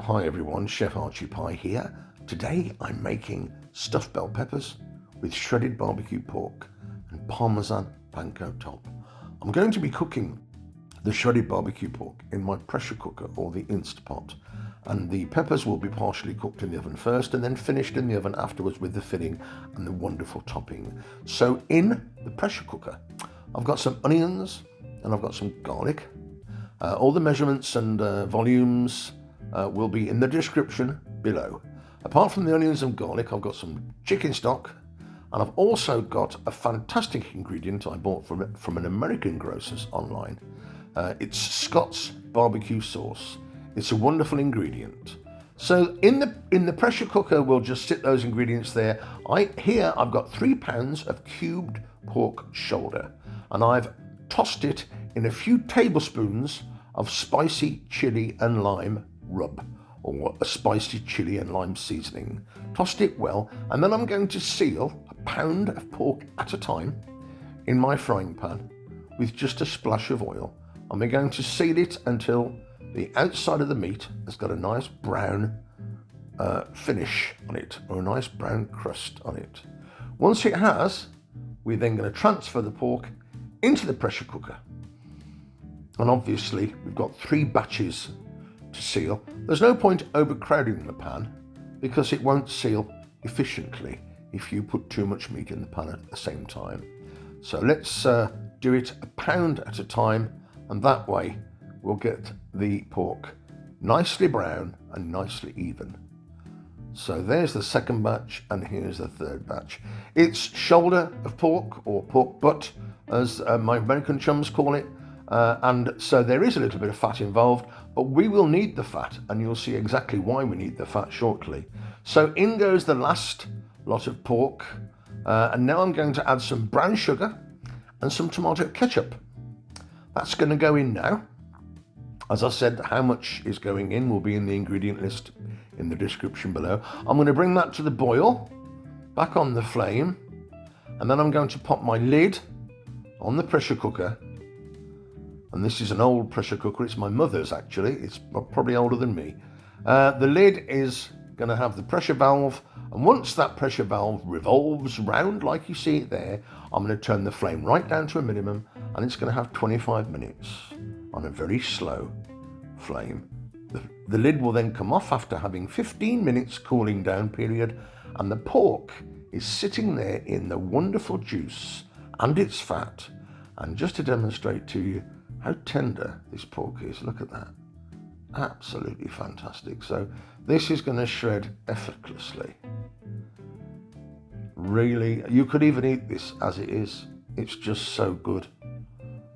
Hi everyone, Chef Archie Pie here. Today I'm making stuffed bell peppers with shredded barbecue pork and parmesan panko top. I'm going to be cooking the shredded barbecue pork in my pressure cooker or the Instapot, and the peppers will be partially cooked in the oven first and then finished in the oven afterwards with the filling and the wonderful topping. So in the pressure cooker I've got some onions and I've got some garlic. All the measurements and volumes will be in the description below. Apart from the onions and garlic, I've got some chicken stock, and I've also got a fantastic ingredient I bought from an American grocer's online. It's Scott's barbecue sauce. It's a wonderful ingredient. So in the pressure cooker, we'll just sit those ingredients there. Here I've got 3 pounds of cubed pork shoulder, and I've tossed it in a few tablespoons of spicy chili and lime rub, or a spicy chili and lime seasoning. Tossed it well, and then I'm going to seal a pound of pork at a time in my frying pan with just a splash of oil, and we're going to seal it until the outside of the meat has got a nice brown finish on it, or a nice brown crust on it. Once it has, we're then going to transfer the pork into the pressure cooker, and obviously we've got 3 batches to seal. There's no point overcrowding the pan because it won't seal efficiently if you put too much meat in the pan at the same time. So let's do it a pound at a time, and that way we'll get the pork nicely brown and nicely even. So there's the second batch, and here's the third batch. It's shoulder of pork, or pork butt as my American chums call it. And so there is a little bit of fat involved, but we will need the fat, and you'll see exactly why we need the fat shortly. So in goes the last lot of pork, and now I'm going to add some brown sugar and some tomato ketchup. That's going to go in now. As I said, how much is going in will be in the ingredient list in the description below. I'm going to bring that to the boil, back on the flame, and then I'm going to pop my lid on the pressure cooker. And this is an old pressure cooker. It's my mother's, actually. It's probably older than me. The lid is going to have the pressure valve, and once that pressure valve revolves round like you see it there, I'm going to turn the flame right down to a minimum, and it's going to have 25 minutes on a very slow flame. The lid will then come off after having 15 minutes cooling down period, and the pork is sitting there in the wonderful juice and its fat. And just to demonstrate to you how tender this pork is, look at that. Absolutely fantastic. So this is going to shred effortlessly. Really, you could even eat this as it is. It's just so good.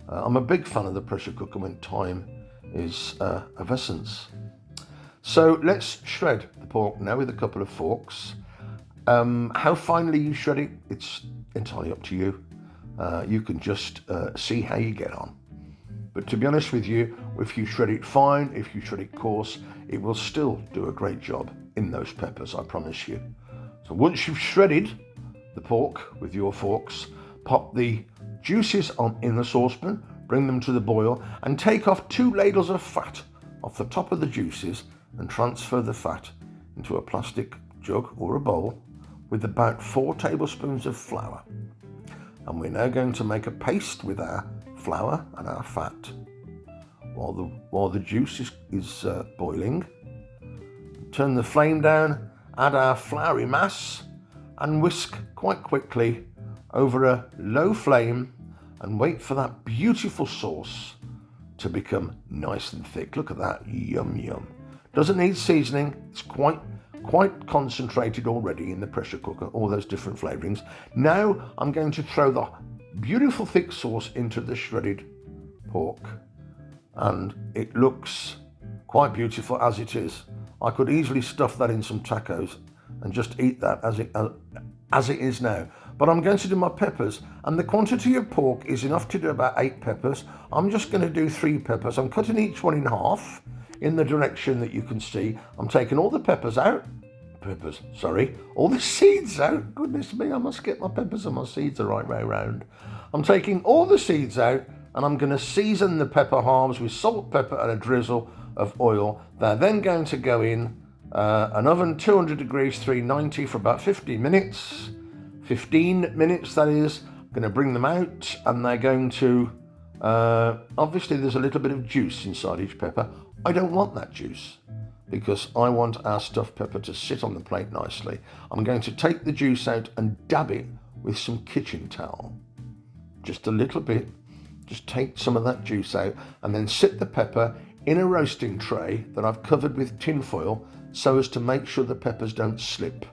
I'm a big fan of the pressure cooker when time is of essence. So let's shred the pork now with a couple of forks. How finely you shred it, it's entirely up to you. You can just see how you get on. But to be honest with you, if you shred it fine, if you shred it coarse, it will still do a great job in those peppers, I promise you. So once you've shredded the pork with your forks, pop the juices in the saucepan, bring them to the boil, and take off 2 ladles of fat off the top of the juices, and transfer the fat into a plastic jug or a bowl with about 4 tablespoons of flour. And we're now going to make a paste with our flour and our fat while the juice is boiling. Turn the flame down, add our floury mass, and whisk quite quickly over a low flame, and wait for that beautiful sauce to become nice and thick. Look at that, yum yum. Doesn't need seasoning. It's quite concentrated already in the pressure cooker, all those different flavorings. Now I'm going to throw the beautiful thick sauce into the shredded pork, and it looks quite beautiful as it is. I could easily stuff that in some tacos and just eat that as it is now. But I'm going to do my peppers, and the quantity of pork is enough to do about 8 peppers. I'm just going to do 3 peppers. I'm cutting each one in half in the direction that you can see. I'm taking all the all the seeds out. Goodness me, I must get my peppers and my seeds the right way around. I'm taking all the seeds out, and I'm going to season the pepper halves with salt, pepper, and a drizzle of oil. They're then going to go in an oven, 200 degrees, 390 for about 15 minutes. 15 minutes, that is. I'm going to bring them out, and they're going to, obviously there's a little bit of juice inside each pepper. I don't want that juice, because I want our stuffed pepper to sit on the plate nicely. I'm going to take the juice out and dab it with some kitchen towel. Just a little bit. Just take some of that juice out, and then sit the pepper in a roasting tray that I've covered with tin foil so as to make sure the peppers don't slip.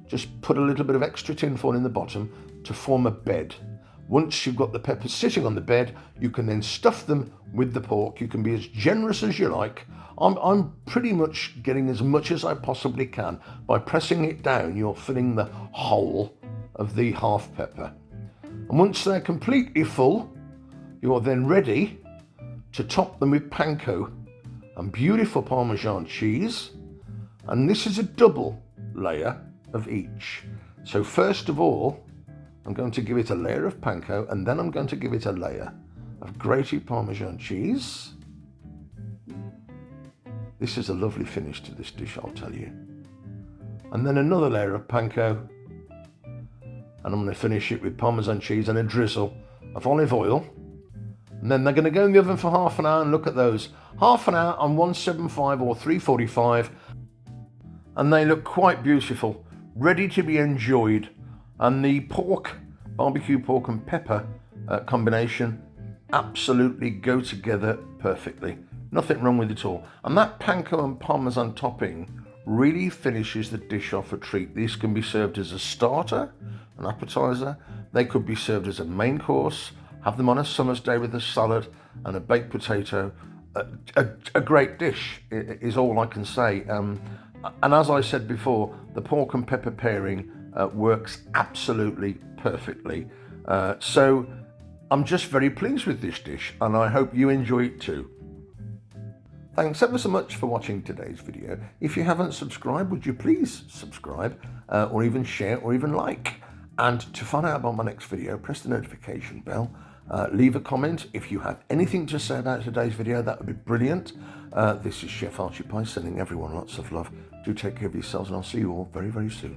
Just put a little bit of extra tin foil in the bottom to form a bed. Once you've got the peppers sitting on the bed, you can then stuff them with the pork. You can be as generous as you like. I'm pretty much getting as much as I possibly can. By pressing it down, you're filling the whole of the half pepper. And once they're completely full, you're then ready to top them with panko and beautiful Parmesan cheese. And this is a double layer of each. So first of all, I'm going to give it a layer of panko, and then I'm going to give it a layer of grated Parmesan cheese. This is a lovely finish to this dish, I'll tell you. And then another layer of panko, and I'm going to finish it with Parmesan cheese and a drizzle of olive oil. And then they're going to go in the oven for half an hour, and look at those. Half an hour on 175 or 345, and they look quite beautiful, ready to be enjoyed. And the pork, barbecue pork and pepper combination absolutely go together perfectly. Nothing wrong with it at all. And that panko and parmesan topping really finishes the dish off a treat. These can be served as a starter, an appetizer. They could be served as a main course. Have them on a summer's day with a salad and a baked potato. A great dish is all I can say. And as I said before, the pork and pepper pairing works absolutely perfectly. So I'm just very pleased with this dish, and I hope you enjoy it too. Thanks ever so much for watching today's video. If you haven't subscribed, would you please subscribe, or even share, or even like? And to find out about my next video, press the notification bell. Leave a comment. If you have anything to say about today's video, that would be brilliant. This is Chef Archie Pie sending everyone lots of love. Do take care of yourselves, and I'll see you all very, very soon.